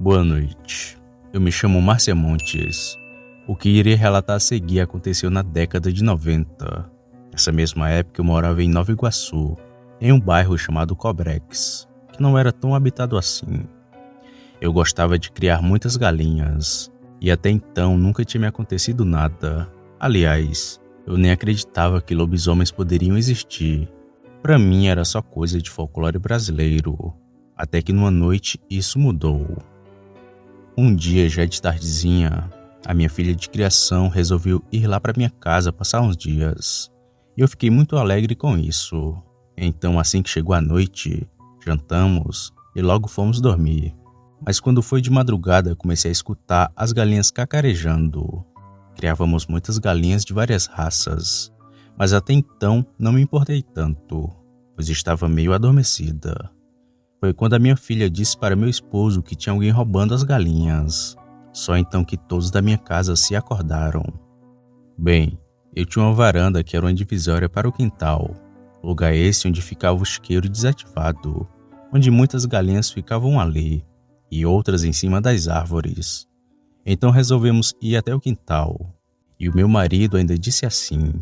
Boa noite. Eu me chamo Márcia Montes. O que irei relatar a seguir aconteceu na década de 90. Nessa mesma época eu morava em Nova Iguaçu, em um bairro chamado Cobrex, que não era tão habitado assim. Eu gostava de criar muitas galinhas, e até então nunca tinha me acontecido nada. Aliás, eu nem acreditava que lobisomens poderiam existir. Para mim era só coisa de folclore brasileiro, até que numa noite isso mudou. Um dia, já de tardezinha, a minha filha de criação resolveu ir lá para minha casa passar uns dias. E eu fiquei muito alegre com isso. Então, assim que chegou a noite, jantamos e logo fomos dormir. Mas quando foi de madrugada, comecei a escutar as galinhas cacarejando. Criávamos muitas galinhas de várias raças, mas até então não me importei tanto, pois estava meio adormecida. Foi quando a minha filha disse para meu esposo que tinha alguém roubando as galinhas. Só então que todos da minha casa se acordaram. Bem, eu tinha uma varanda que era uma divisória para o quintal, lugar esse onde ficava o chiqueiro desativado, onde muitas galinhas ficavam ali, e outras em cima das árvores. Então resolvemos ir até o quintal, e o meu marido ainda disse assim: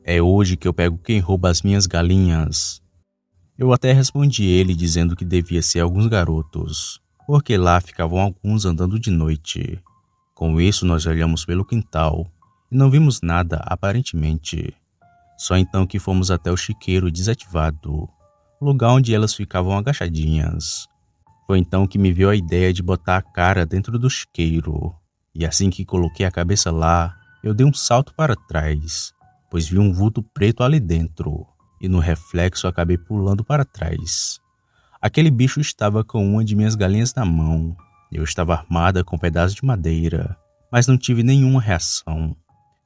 "É hoje que eu pego quem rouba as minhas galinhas." Eu até respondi ele dizendo que devia ser alguns garotos, porque lá ficavam alguns andando de noite. Com isso nós olhamos pelo quintal e não vimos nada aparentemente. Só então que fomos até o chiqueiro desativado, lugar onde elas ficavam agachadinhas. Foi então que me veio a ideia de botar a cara dentro do chiqueiro, e assim que coloquei a cabeça lá, eu dei um salto para trás, pois vi um vulto preto ali dentro, e no reflexo acabei pulando para trás. Aquele bicho estava com uma de minhas galinhas na mão. Eu estava armada com um pedaço de madeira, mas não tive nenhuma reação.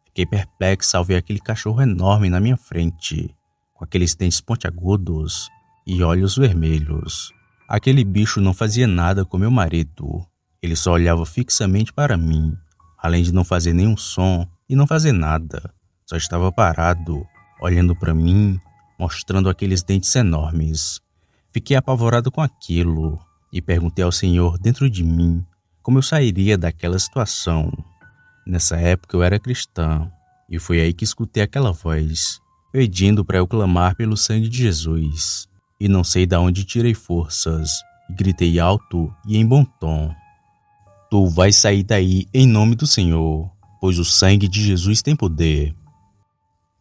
Fiquei perplexa ao ver aquele cachorro enorme na minha frente, com aqueles dentes pontiagudos e olhos vermelhos. Aquele bicho não fazia nada com meu marido. Ele só olhava fixamente para mim, além de não fazer nenhum som e não fazer nada. Só estava parado, olhando para mim, mostrando aqueles dentes enormes. Fiquei apavorado com aquilo e perguntei ao Senhor dentro de mim como eu sairia daquela situação. Nessa época eu era cristã e foi aí que escutei aquela voz, pedindo para eu clamar pelo sangue de Jesus. E não sei de onde tirei forças e gritei alto e em bom tom: "Tu vais sair daí em nome do Senhor, pois o sangue de Jesus tem poder."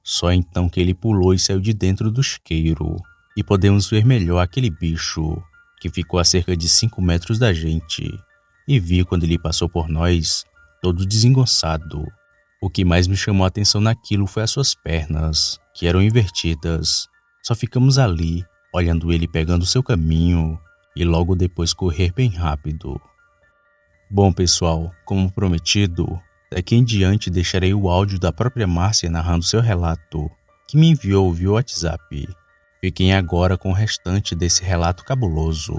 Só então que ele pulou e saiu de dentro do chiqueiro, e podemos ver melhor aquele bicho, que ficou a cerca de 5 metros da gente, e vi quando ele passou por nós, todo desengonçado. O que mais me chamou a atenção naquilo foi as suas pernas, que eram invertidas. Só ficamos ali, olhando ele pegando seu caminho, e logo depois correr bem rápido. Bom pessoal, como prometido, daqui em diante deixarei o áudio da própria Márcia narrando seu relato, que me enviou via WhatsApp. Fiquem agora com o restante desse relato cabuloso.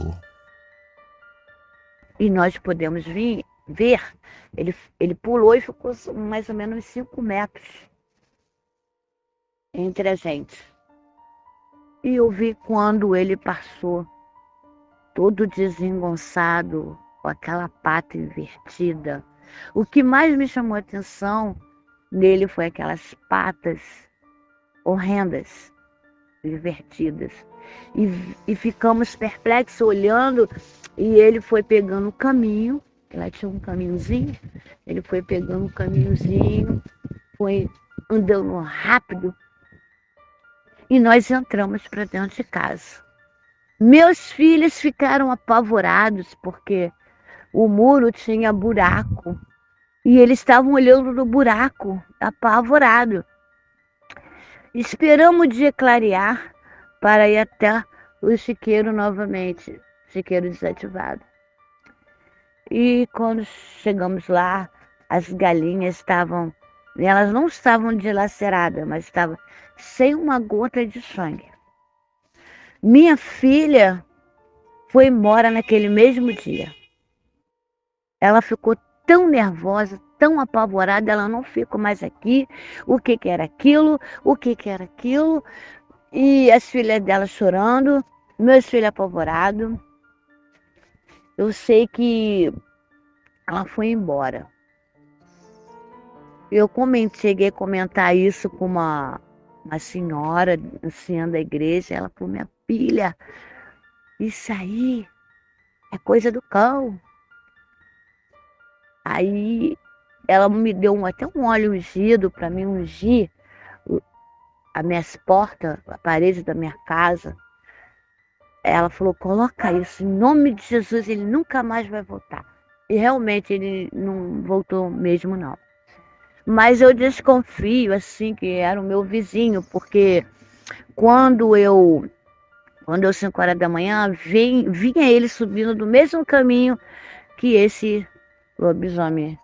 E nós podemos ver, ele pulou e ficou mais ou menos 5 metros entre a gente. E eu vi quando ele passou, todo desengonçado, com aquela pata invertida. O que mais me chamou a atenção nele foi aquelas patas horrendas, invertidas. E ficamos perplexos olhando, e ele foi pegando o caminho, lá tinha um caminhozinho, ele foi pegando o caminhozinho, foi andando rápido, e nós entramos para dentro de casa. Meus filhos ficaram apavorados, porque o muro tinha buraco, e eles estavam olhando no buraco, apavorados. Esperamos o dia clarear para ir até o chiqueiro novamente, chiqueiro desativado. E quando chegamos lá, as galinhas elas não estavam dilaceradas, mas estavam sem uma gota de sangue. Minha filha foi embora naquele mesmo dia. Ela ficou tão nervosa, tão apavorada, ela não ficou mais aqui. O que era aquilo? O que era aquilo? E as filhas dela chorando, meus filhos apavorados. Eu sei que ela foi embora. Cheguei a comentar isso com uma senhora, anciã da igreja. Ela falou: minha filha, isso aí é coisa do cão. Aí ela me deu até um óleo ungido para mim ungir as minhas portas, a parede da minha casa. Ela falou: coloca isso, em nome de Jesus, ele nunca mais vai voltar. E realmente ele não voltou mesmo, não. Mas eu desconfio, assim, que era o meu vizinho, porque quando eu, quando eu 5 horas da manhã, vinha ele subindo do mesmo caminho que esse lobisomem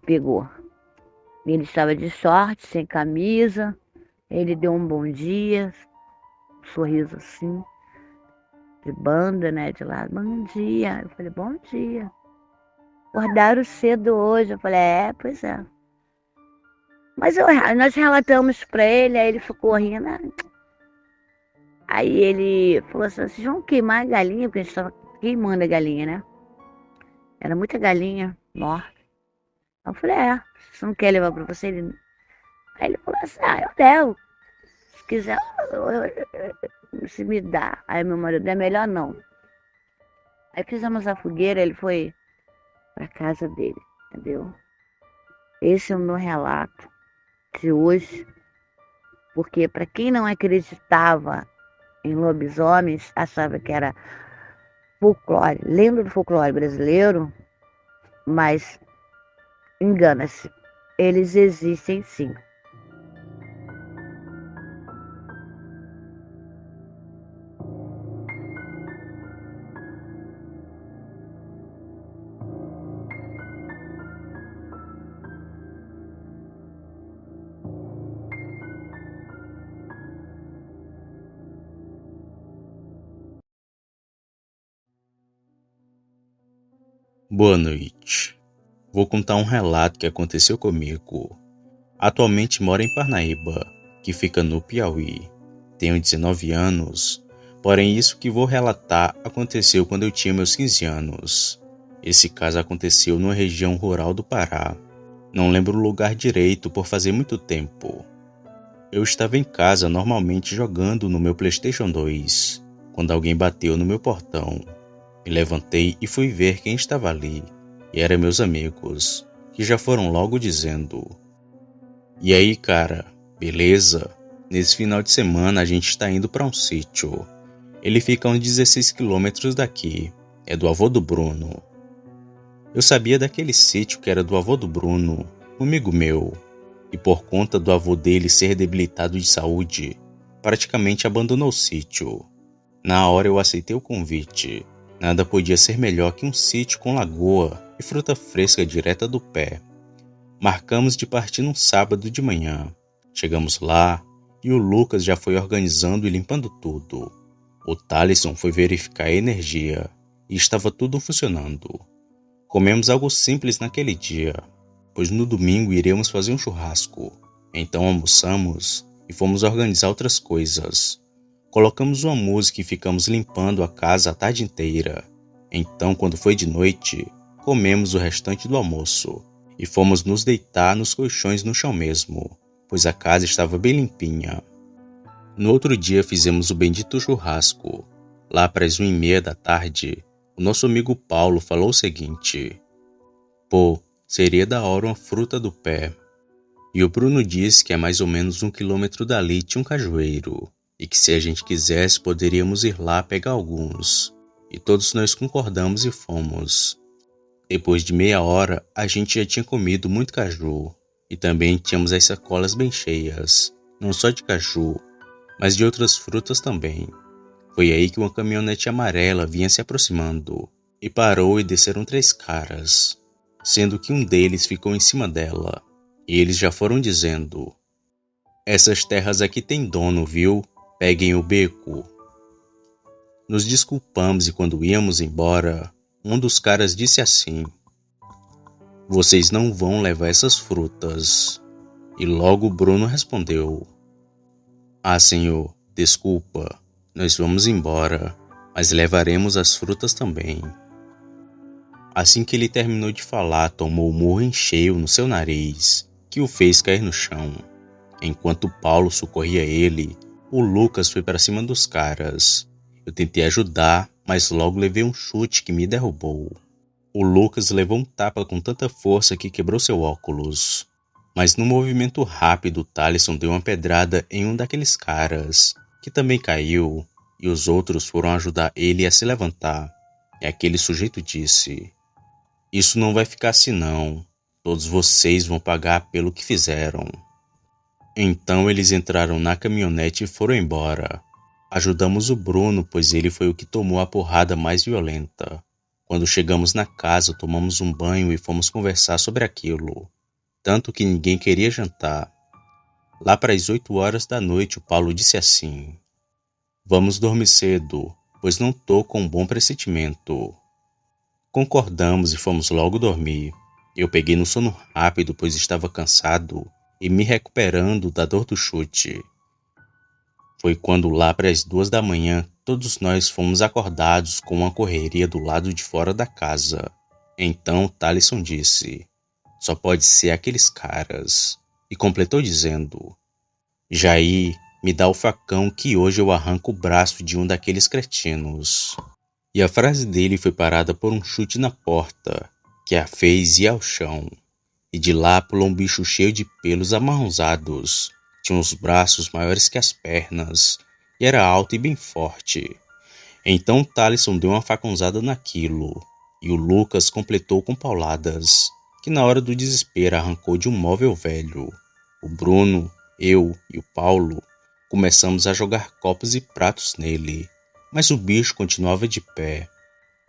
pegou. Ele estava de short, sem camisa, ele deu um bom dia, um sorriso assim, de banda, né, de lado. Bom dia. Eu falei: bom dia. Acordaram cedo hoje. Eu falei: pois é. Mas nós relatamos para ele, aí ele ficou rindo. Aí ele falou assim: vocês vão queimar a galinha, porque a gente estava queimando a galinha, né? Era muita galinha morta. Eu falei: você não quer levar para você? Aí ele falou assim: eu levo. Se quiser, se me dá. Aí meu marido: é melhor não. Aí fizemos a fogueira, ele foi para casa dele, entendeu? Esse é o meu relato de hoje, porque para quem não acreditava em lobisomens, achava que era folclore, lenda do folclore brasileiro, mas engana-se, eles existem sim. Boa noite. Vou contar um relato que aconteceu comigo. Atualmente moro em Parnaíba, que fica no Piauí. Tenho 19 anos, porém isso que vou relatar aconteceu quando eu tinha meus 15 anos. Esse caso aconteceu numa região rural do Pará. Não lembro o lugar direito por fazer muito tempo. Eu estava em casa normalmente jogando no meu PlayStation 2, quando alguém bateu no meu portão. Me levantei e fui ver quem estava ali, e eram meus amigos, que já foram logo dizendo: e aí, cara, beleza? Nesse final de semana a gente está indo para um sítio. Ele fica a uns 16 quilômetros daqui, é do avô do Bruno. Eu sabia daquele sítio que era do avô do Bruno, um amigo meu, e por conta do avô dele ser debilitado de saúde, praticamente abandonou o sítio. Na hora eu aceitei o convite. Nada podia ser melhor que um sítio com lagoa e fruta fresca direta do pé. Marcamos de partir num sábado de manhã. Chegamos lá e o Lucas já foi organizando e limpando tudo. O Thalisson foi verificar a energia e estava tudo funcionando. Comemos algo simples naquele dia, pois no domingo iremos fazer um churrasco. Então almoçamos e fomos organizar outras coisas. Colocamos uma música e ficamos limpando a casa a tarde inteira. Então, quando foi de noite, comemos o restante do almoço e fomos nos deitar nos colchões no chão mesmo, pois a casa estava bem limpinha. No outro dia fizemos o bendito churrasco. Lá para as 1h30 da tarde, o nosso amigo Paulo falou o seguinte: pô, seria da hora uma fruta do pé. E o Bruno disse que a mais ou menos 1 quilômetro dali tinha um cajueiro, e que se a gente quisesse poderíamos ir lá pegar alguns. E todos nós concordamos e fomos. Depois de meia hora, a gente já tinha comido muito caju, e também tínhamos as sacolas bem cheias, não só de caju, mas de outras frutas também. Foi aí que uma caminhonete amarela vinha se aproximando, e parou e desceram 3 caras, sendo que um deles ficou em cima dela, e eles já foram dizendo: essas terras aqui tem dono, viu? Peguem o beco. Nos desculpamos e quando íamos embora, um dos caras disse assim: vocês não vão levar essas frutas. E logo Bruno respondeu: senhor, desculpa, nós vamos embora. mas levaremos as frutas também. Assim que ele terminou de falar, tomou o murro em cheio no seu nariz, que o fez cair no chão. Enquanto Paulo socorria ele, o Lucas foi para cima dos caras. Eu tentei ajudar, mas logo levei um chute que me derrubou. O Lucas levou um tapa com tanta força que quebrou seu óculos. Mas num movimento rápido, Talisson deu uma pedrada em um daqueles caras, que também caiu, e os outros foram ajudar ele a se levantar. E aquele sujeito disse: "Isso não vai ficar assim não. Todos vocês vão pagar pelo que fizeram." Então eles entraram na caminhonete e foram embora. Ajudamos o Bruno, pois ele foi o que tomou a porrada mais violenta. Quando chegamos na casa, tomamos um banho e fomos conversar sobre aquilo. Tanto que ninguém queria jantar. Lá para as 8 horas da noite, o Paulo disse assim: "Vamos dormir cedo, pois não tô com um bom pressentimento." Concordamos e fomos logo dormir. Eu peguei no sono rápido, pois estava cansado e me recuperando da dor do chute. Foi quando lá para as 2 da manhã, todos nós fomos acordados com uma correria do lado de fora da casa. Então Talisson disse: "Só pode ser aqueles caras." E completou dizendo: "Jair, me dá o facão que hoje eu arranco o braço de um daqueles cretinos." E a frase dele foi parada por um chute na porta, que a fez ir ao chão. E de lá pulou um bicho cheio de pelos amarronzados. Tinha os braços maiores que as pernas, e era alto e bem forte. Então Talisson deu uma facãozada naquilo, e o Lucas completou com pauladas, que na hora do desespero arrancou de um móvel velho. O Bruno, eu e o Paulo começamos a jogar copos e pratos nele, mas o bicho continuava de pé,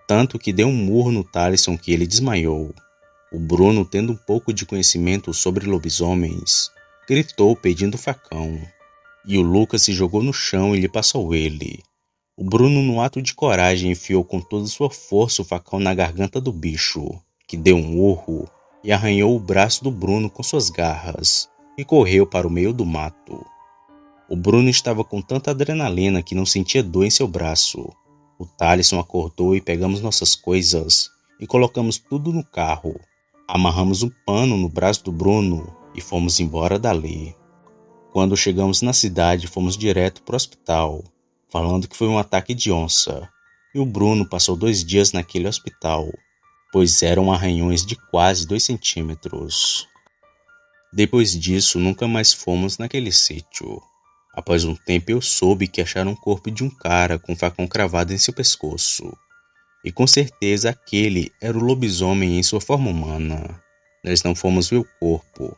tanto que deu um murro no Talisson que ele desmaiou. O Bruno, tendo um pouco de conhecimento sobre lobisomens, gritou pedindo o facão, e o Lucas se jogou no chão e lhe passou ele. O Bruno, no ato de coragem, enfiou com toda sua força o facão na garganta do bicho, que deu um urro e arranhou o braço do Bruno com suas garras, e correu para o meio do mato. O Bruno estava com tanta adrenalina que não sentia dor em seu braço. O Talisson acordou e pegamos nossas coisas e colocamos tudo no carro. Amarramos um pano no braço do Bruno e fomos embora dali. Quando chegamos na cidade, fomos direto para o hospital, falando que foi um ataque de onça. E o Bruno passou 2 dias naquele hospital, pois eram arranhões de quase 2 centímetros. Depois disso, nunca mais fomos naquele sítio. Após um tempo, eu soube que acharam o corpo de um cara com um facão cravado em seu pescoço. E com certeza aquele era o lobisomem em sua forma humana. Nós não fomos ver o corpo,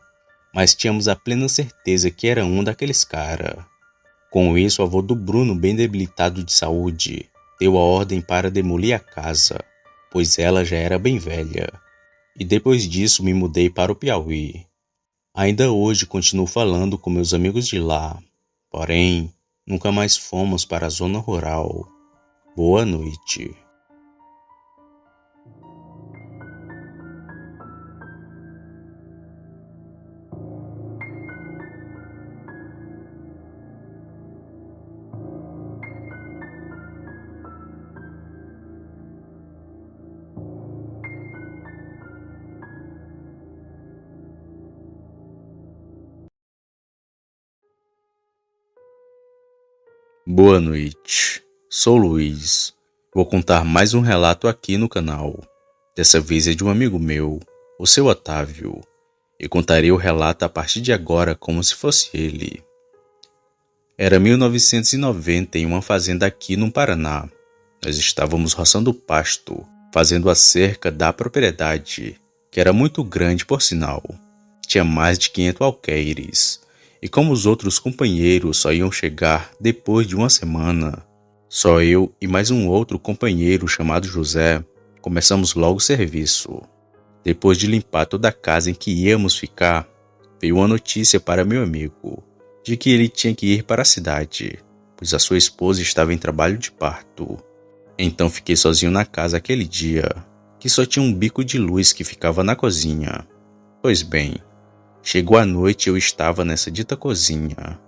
mas tínhamos a plena certeza que era um daqueles caras. Com isso, o avô do Bruno, bem debilitado de saúde, deu a ordem para demolir a casa, pois ela já era bem velha. E depois disso me mudei para o Piauí. Ainda hoje continuo falando com meus amigos de lá, porém, nunca mais fomos para a zona rural. Boa noite. Boa noite, sou Luiz. Vou contar mais um relato aqui no canal. Dessa vez é de um amigo meu, o seu Otávio. E contarei o relato a partir de agora como se fosse ele. Era 1990 em uma fazenda aqui no Paraná. Nós estávamos roçando pasto, fazendo a cerca da propriedade, que era muito grande por sinal. Tinha mais de 500 alqueires. E como os outros companheiros só iam chegar depois de uma semana, só eu e mais um outro companheiro chamado José começamos logo o serviço. Depois de limpar toda a casa em que íamos ficar, veio uma notícia para meu amigo de que ele tinha que ir para a cidade, pois a sua esposa estava em trabalho de parto. Então fiquei sozinho na casa aquele dia, que só tinha um bico de luz que ficava na cozinha. Pois bem, chegou a noite e eu estava nessa dita cozinha.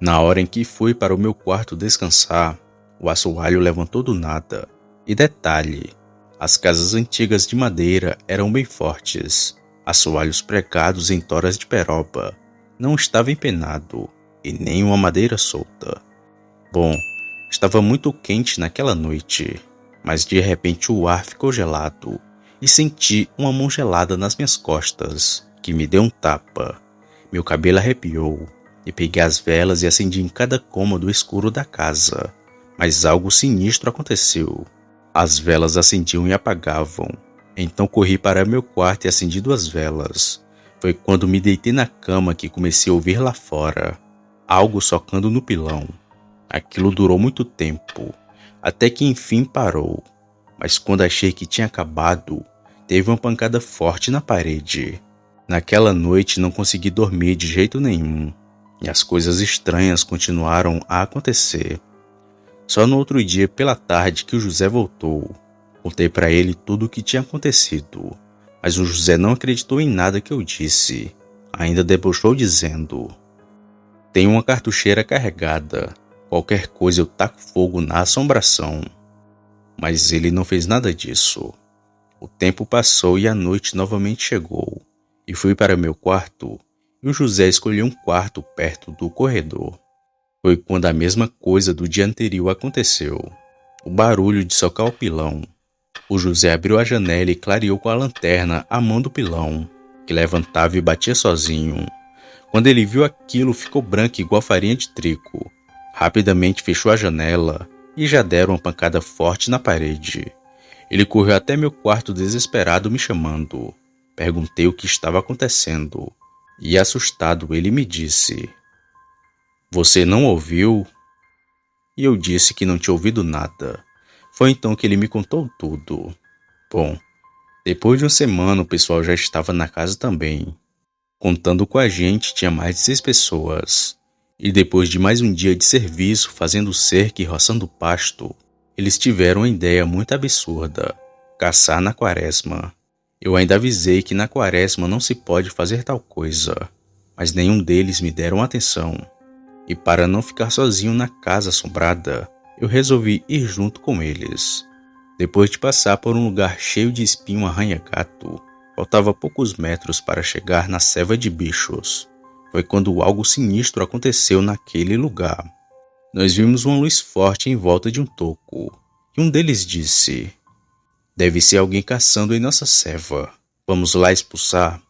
Na hora em que fui para o meu quarto descansar, O assoalho levantou do nada. E detalhe, as casas antigas de madeira eram bem fortes. Assoalhos pregados em toras de peroba. Não estava empenado, e nem uma madeira solta. Bom, estava muito quente naquela noite, mas de repente o ar ficou gelado, e senti uma mão gelada nas minhas costas, que me deu um tapa. Meu cabelo arrepiou, e peguei as velas e acendi em cada cômodo escuro da casa. Mas algo sinistro aconteceu. As velas acendiam e apagavam. Então corri para meu quarto e acendi 2 velas. Foi quando me deitei na cama que comecei a ouvir lá fora algo socando no pilão. Aquilo durou muito tempo, até que enfim parou. Mas quando achei que tinha acabado, teve uma pancada forte na parede. Naquela noite não consegui dormir de jeito nenhum, e as coisas estranhas continuaram a acontecer. Só no outro dia pela tarde que o José voltou. Contei para ele tudo o que tinha acontecido, mas o José não acreditou em nada que eu disse. Ainda debochou dizendo: "Tenho uma cartucheira carregada. Qualquer coisa eu taco fogo na assombração." Mas ele não fez nada disso. O tempo passou e a noite novamente chegou. E fui para meu quarto, e o José escolheu um quarto perto do corredor. Foi quando a mesma coisa do dia anterior aconteceu. O barulho de socar o pilão. O José abriu a janela e clareou com a lanterna a mão do pilão, que levantava e batia sozinho. Quando ele viu aquilo, ficou branco igual farinha de trigo. Rapidamente fechou a janela e já deram uma pancada forte na parede. Ele correu até meu quarto desesperado me chamando. Perguntei o que estava acontecendo e, assustado, ele me disse: "Você não ouviu?" E eu disse que não tinha ouvido nada. Foi então que ele me contou tudo. Bom, depois de uma semana o pessoal já estava na casa também. Contando com a gente, tinha mais de 6 pessoas. E depois de mais um dia de serviço, fazendo cerca e roçando pasto, eles tiveram uma ideia muito absurda: caçar na quaresma. Eu ainda avisei que na quaresma não se pode fazer tal coisa, mas nenhum deles me deram atenção. E para não ficar sozinho na casa assombrada, eu resolvi ir junto com eles. Depois de passar por um lugar cheio de espinho arranha-gato, faltava poucos metros para chegar na selva de bichos. Foi quando algo sinistro aconteceu naquele lugar. Nós vimos uma luz forte em volta de um toco, e um deles disse: "Deve ser alguém caçando em nossa selva. Vamos lá expulsar."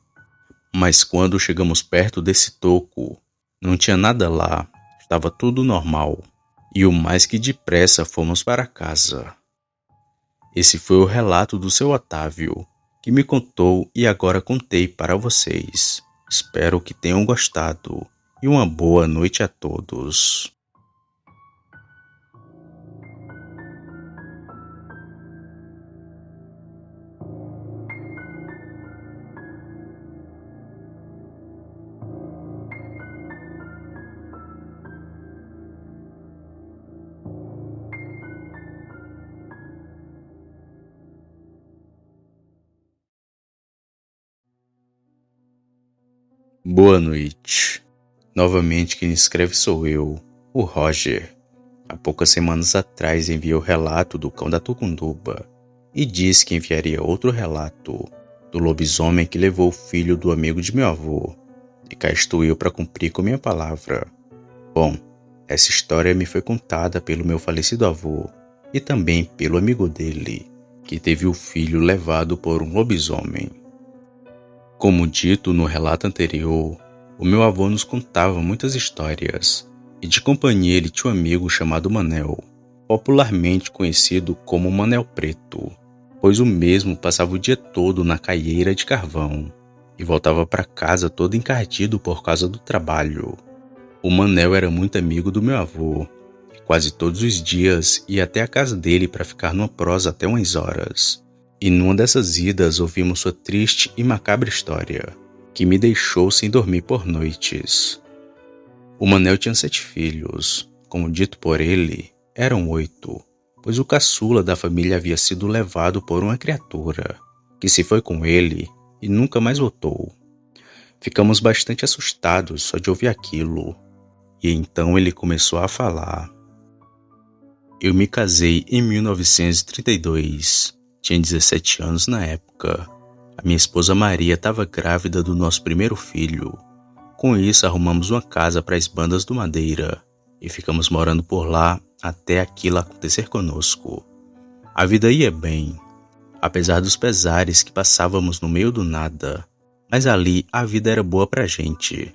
Mas quando chegamos perto desse toco, não tinha nada lá. Estava tudo normal. E o mais que depressa fomos para casa. Esse foi o relato do seu Otávio, que me contou e agora contei para vocês. Espero que tenham gostado e uma boa noite a todos. Boa noite. Novamente quem escreve sou eu, o Roger. Há poucas semanas atrás enviei o relato do cão da Tucunduba e disse que enviaria outro relato do lobisomem que levou o filho do amigo de meu avô. E cá estou eu para cumprir com minha palavra. Bom, essa história me foi contada pelo meu falecido avô e também pelo amigo dele, que teve o filho levado por um lobisomem. Como dito no relato anterior, o meu avô nos contava muitas histórias, e de companhia ele tinha um amigo chamado Manel, popularmente conhecido como Manel Preto, pois o mesmo passava o dia todo na caieira de carvão e voltava para casa todo encardido por causa do trabalho. O Manel era muito amigo do meu avô, e quase todos os dias ia até a casa dele para ficar numa prosa até umas horas. E numa dessas idas ouvimos sua triste e macabra história, que me deixou sem dormir por noites. O Manel tinha 7 filhos. Como dito por ele, eram 8, pois o caçula da família havia sido levado por uma criatura, que se foi com ele e nunca mais voltou. Ficamos bastante assustados só de ouvir aquilo, e então ele começou a falar. Eu me casei em 1932. Tinha 17 anos na época. A minha esposa Maria estava grávida do nosso primeiro filho. Com isso, arrumamos uma casa para as bandas do Madeira e ficamos morando por lá até aquilo acontecer conosco. A vida ia bem, apesar dos pesares que passávamos no meio do nada, mas ali a vida era boa pra gente.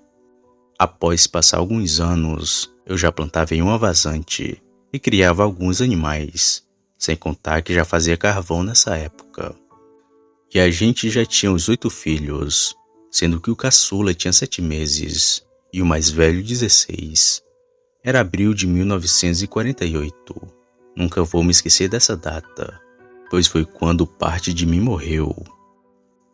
Após passar alguns anos, eu já plantava em uma vazante e criava alguns animais, sem contar que já fazia carvão nessa época. E a gente já tinha os 8 filhos, sendo que o caçula tinha 7 meses e o mais velho 16. Era abril de 1948. Nunca vou me esquecer dessa data, pois foi quando parte de mim morreu.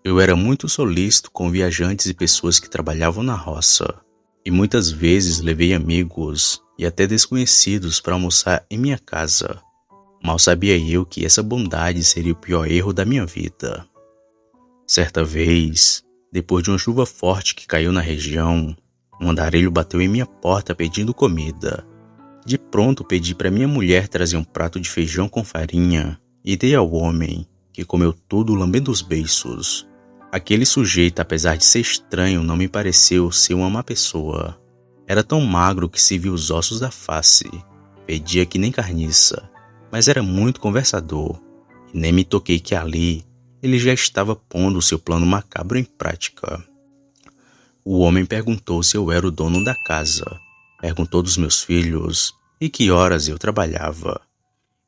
Eu era muito solícito com viajantes e pessoas que trabalhavam na roça, e muitas vezes levei amigos e até desconhecidos para almoçar em minha casa. Mal sabia eu que essa bondade seria o pior erro da minha vida. Certa vez, depois de uma chuva forte que caiu na região, um andarilho bateu em minha porta pedindo comida. De pronto pedi para minha mulher trazer um prato de feijão com farinha e dei ao homem, que comeu tudo lambendo os beiços. Aquele sujeito, apesar de ser estranho, não me pareceu ser uma má pessoa. Era tão magro que se viu os ossos da face. Pedia que nem carniça, mas era muito conversador. E nem me toquei que ali ele já estava pondo o seu plano macabro em prática. O homem perguntou se eu era o dono da casa. Perguntou dos meus filhos e que horas eu trabalhava.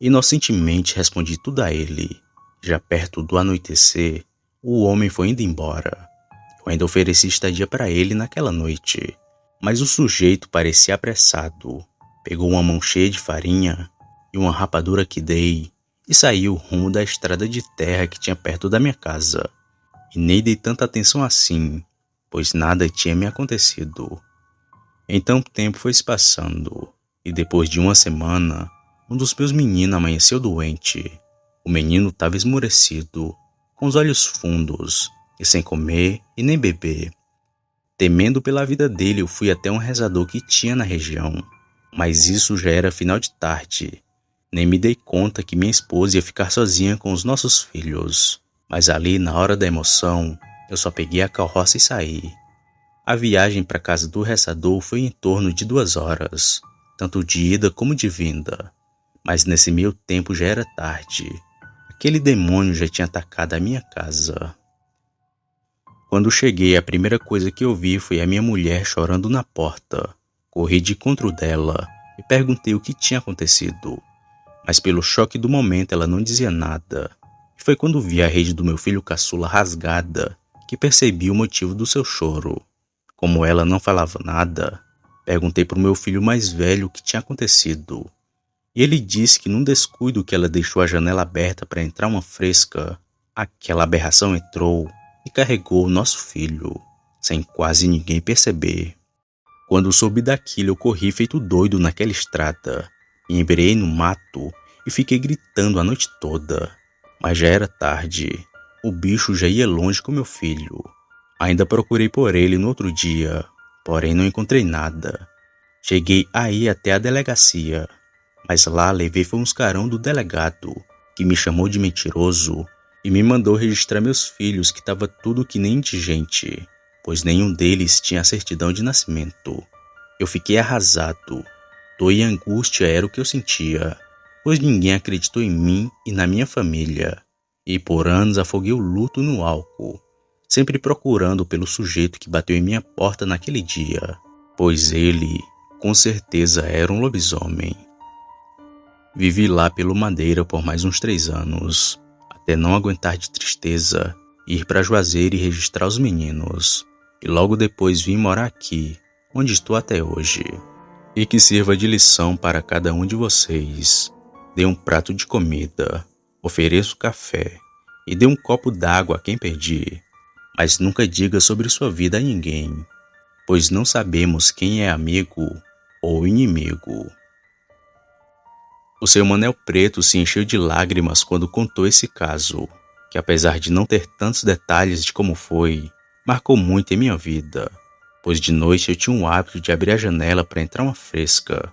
Inocentemente respondi tudo a ele. Já perto do anoitecer, o homem foi indo embora. Eu ainda ofereci estadia para ele naquela noite, mas o sujeito parecia apressado. Pegou uma mão cheia de farinha e uma rapadura que dei e saiu rumo da estrada de terra que tinha perto da minha casa. E nem dei tanta atenção assim, pois nada tinha me acontecido. Então o tempo foi se passando, e depois de uma semana, um dos meus meninos amanheceu doente. O menino estava esmurecido, com os olhos fundos, e sem comer e nem beber. Temendo pela vida dele, eu fui até um rezador que tinha na região, mas isso já era final de tarde. Nem me dei conta que minha esposa ia ficar sozinha com os nossos filhos, mas ali, na hora da emoção, eu só peguei a carroça e saí. A viagem para a casa do rezador foi em torno de 2 horas, tanto de ida como de vinda. Mas nesse meio tempo já era tarde. Aquele demônio já tinha atacado a minha casa. Quando cheguei, a primeira coisa que eu vi foi a minha mulher chorando na porta. Corri de encontro dela e perguntei o que tinha acontecido. Mas pelo choque do momento ela não dizia nada. E foi quando vi a rede do meu filho caçula rasgada que percebi o motivo do seu choro. Como ela não falava nada, perguntei para o meu filho mais velho o que tinha acontecido. E ele disse que num descuido que ela deixou a janela aberta para entrar uma fresca, aquela aberração entrou e carregou o nosso filho, sem quase ninguém perceber. Quando soube daquilo, eu corri feito doido naquela estrada, me embreei no mato e fiquei gritando a noite toda. Mas já era tarde, o bicho já ia longe com meu filho. Ainda procurei por ele no outro dia, porém não encontrei nada. Cheguei aí até a delegacia, mas lá levei foi uns carão do delegado, que me chamou de mentiroso e me mandou registrar meus filhos, que estava tudo que nem indigente, pois nenhum deles tinha a certidão de nascimento. Eu fiquei arrasado. Dor e angústia era o que eu sentia, pois ninguém acreditou em mim e na minha família. E por anos afoguei o luto no álcool, sempre procurando pelo sujeito que bateu em minha porta naquele dia, pois ele, com certeza, era um lobisomem. Vivi lá pelo Madeira por mais uns 3 anos, até não aguentar de tristeza, ir para Juazeiro e registrar os meninos, e logo depois vim morar aqui, onde estou até hoje. E que sirva de lição para cada um de vocês. Dê um prato de comida, ofereça café e dê um copo d'água a quem pedir. Mas nunca diga sobre sua vida a ninguém, pois não sabemos quem é amigo ou inimigo. O seu Manel Preto se encheu de lágrimas quando contou esse caso, que apesar de não ter tantos detalhes de como foi, marcou muito em minha vida, pois de noite eu tinha o hábito de abrir a janela para entrar uma fresca,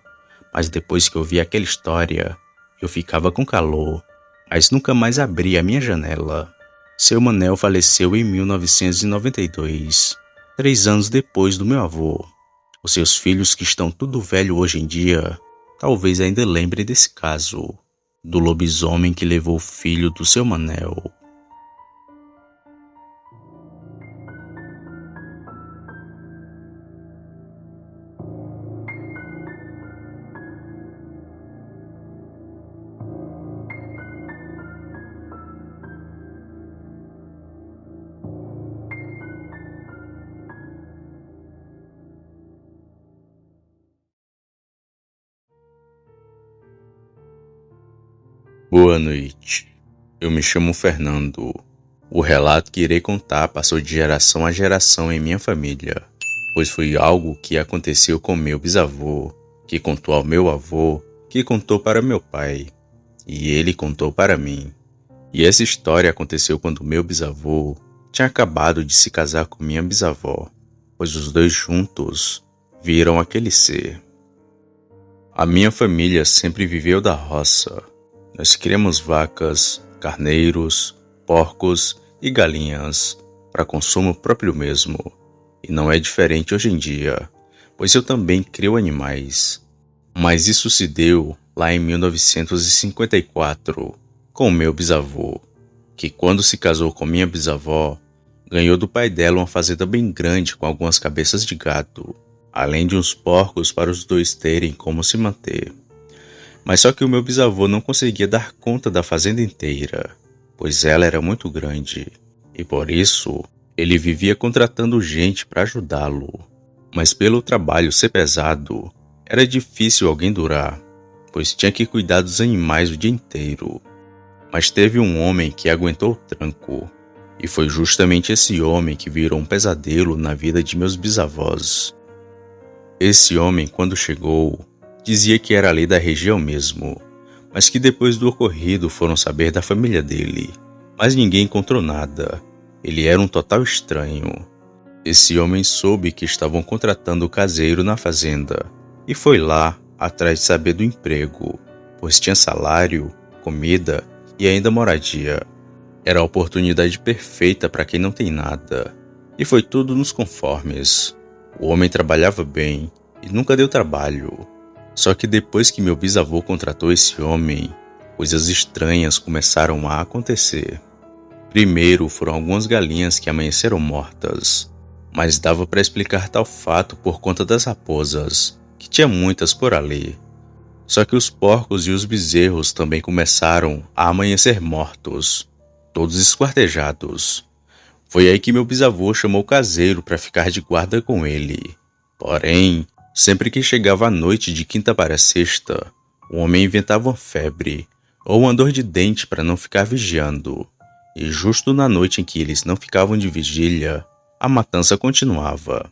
mas depois que eu vi aquela história, Eu ficava com calor, mas nunca mais abri a minha janela. Seu Manel faleceu em 1992, 3 anos depois do meu avô. Os seus filhos, que estão tudo velho hoje em dia, talvez ainda lembrem desse caso, do lobisomem que levou o filho do seu Manel. Boa noite. Eu me chamo Fernando. O relato que irei contar passou de geração a geração em minha família, pois foi algo que aconteceu com meu bisavô, que contou ao meu avô, que contou para meu pai, e ele contou para mim. E essa história aconteceu quando meu bisavô tinha acabado de se casar com minha bisavó, pois os dois juntos viram aquele ser. A minha família sempre viveu da roça. Nós criamos vacas, carneiros, porcos e galinhas para consumo próprio mesmo. E não é diferente hoje em dia, pois eu também crio animais. Mas isso se deu lá em 1954, com o meu bisavô, que quando se casou com minha bisavó, ganhou do pai dela uma fazenda bem grande com algumas cabeças de gado, além de uns porcos para os dois terem como se manter. Mas só que o meu bisavô não conseguia dar conta da fazenda inteira, pois ela era muito grande, e por isso ele vivia contratando gente para ajudá-lo. Mas pelo trabalho ser pesado, era difícil alguém durar, pois tinha que cuidar dos animais o dia inteiro. Mas teve um homem que aguentou o tranco, e foi justamente esse homem que virou um pesadelo na vida de meus bisavós. Esse homem, quando chegou, dizia que era ali da região mesmo, mas que depois do ocorrido foram saber da família dele, mas ninguém encontrou nada. Ele era um total estranho. Esse homem soube que estavam contratando o caseiro na fazenda e foi lá atrás de saber do emprego, pois tinha salário, comida e ainda moradia. Era a oportunidade perfeita para quem não tem nada, e foi tudo nos conformes. O homem trabalhava bem e nunca deu trabalho. Só que depois que meu bisavô contratou esse homem, coisas estranhas começaram a acontecer. Primeiro foram algumas galinhas que amanheceram mortas, mas dava para explicar tal fato por conta das raposas, que tinha muitas por ali. Só que os porcos e os bezerros também começaram a amanhecer mortos, todos esquartejados. Foi aí que meu bisavô chamou o caseiro para ficar de guarda com ele. Porém, sempre que chegava a noite de quinta para sexta, o homem inventava uma febre ou uma dor de dente para não ficar vigiando. E justo na noite em que eles não ficavam de vigília, a matança continuava.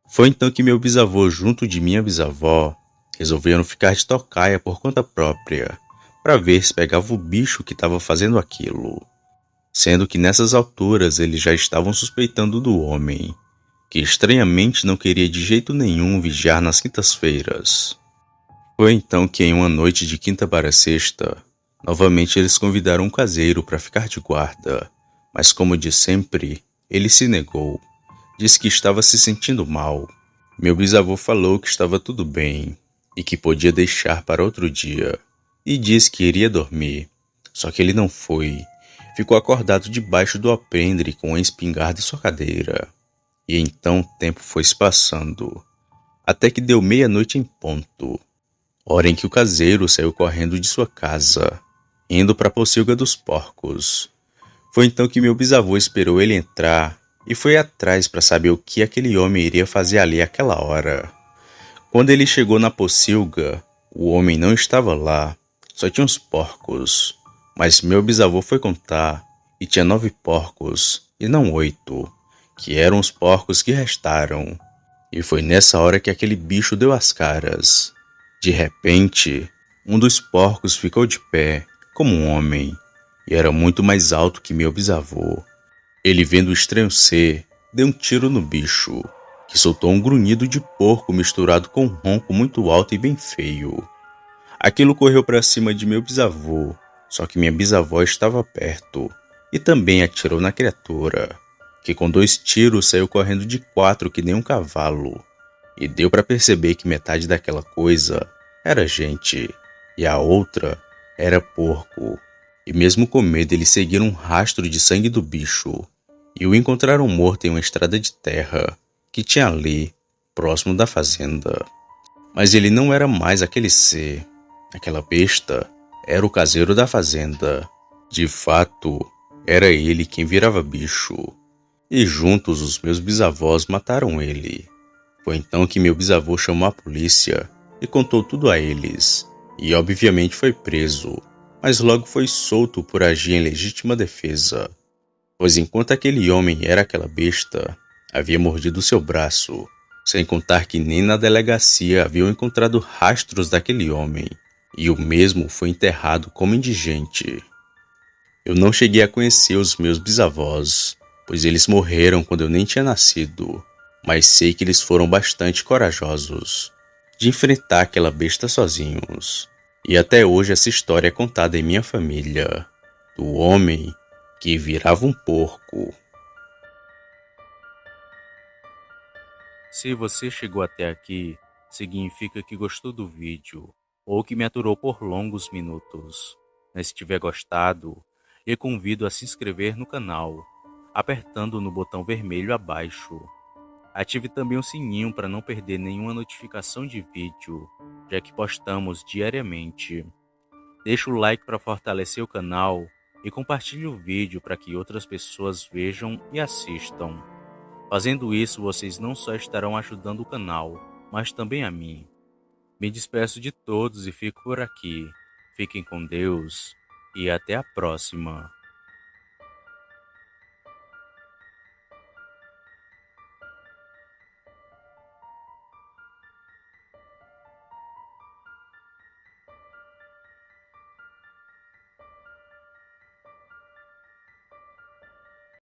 Foi então que meu bisavô, junto de minha bisavó, resolveram ficar de tocaia por conta própria, para ver se pegava o bicho que estava fazendo aquilo. Sendo que nessas alturas eles já estavam suspeitando do homem, que estranhamente não queria de jeito nenhum vigiar nas quintas-feiras. Foi então que em uma noite de quinta para sexta, novamente eles convidaram um caseiro para ficar de guarda, mas como de sempre, ele se negou. Disse que estava se sentindo mal. Meu bisavô falou que estava tudo bem e que podia deixar para outro dia, e disse que iria dormir. Só que ele não foi. Ficou acordado debaixo do alpendre com a espingarda em sua cadeira. E então o tempo foi se passando, até que deu meia-noite em ponto, hora em que o caseiro saiu correndo de sua casa, indo para a pocilga dos porcos. Foi então que meu bisavô esperou ele entrar e foi atrás para saber o que aquele homem iria fazer ali àquela hora. Quando ele chegou na pocilga, o homem não estava lá, só tinha uns porcos. Mas meu bisavô foi contar e tinha 9 porcos e não 8, que eram os porcos que restaram. E foi nessa hora que aquele bicho deu as caras. De repente, um dos porcos ficou de pé, como um homem, e era muito mais alto que meu bisavô. Ele, vendo o estranho ser, deu um tiro no bicho, que soltou um grunhido de porco misturado com um ronco muito alto e bem feio. Aquilo correu para cima de meu bisavô, só que minha bisavó estava perto e também atirou na criatura, que com 2 tiros saiu correndo de 4 que nem um cavalo. E deu para perceber que metade daquela coisa era gente e a outra era porco. E mesmo com medo, eles seguiram um rastro de sangue do bicho e o encontraram morto em uma estrada de terra que tinha ali, próximo da fazenda. Mas ele não era mais aquele ser. Aquela besta era o caseiro da fazenda. De fato, era ele quem virava bicho. E juntos os meus bisavós mataram ele. Foi então que meu bisavô chamou a polícia e contou tudo a eles. E obviamente foi preso, mas logo foi solto por agir em legítima defesa. Pois enquanto aquele homem era aquela besta, havia mordido seu braço, sem contar que nem na delegacia haviam encontrado rastros daquele homem, e o mesmo foi enterrado como indigente. Eu não cheguei a conhecer os meus bisavós, pois eles morreram quando eu nem tinha nascido, mas sei que eles foram bastante corajosos de enfrentar aquela besta sozinhos. E até hoje essa história é contada em minha família, do homem que virava um porco. Se você chegou até aqui, significa que gostou do vídeo ou que me aturou por longos minutos. Mas se tiver gostado, eu convido a se inscrever no canal, apertando no botão vermelho abaixo. Ative também o sininho para não perder nenhuma notificação de vídeo, já que postamos diariamente. Deixe o like para fortalecer o canal e compartilhe o vídeo para que outras pessoas vejam e assistam. Fazendo isso, vocês não só estarão ajudando o canal, mas também a mim. Me despeço de todos e fico por aqui. Fiquem com Deus e até a próxima.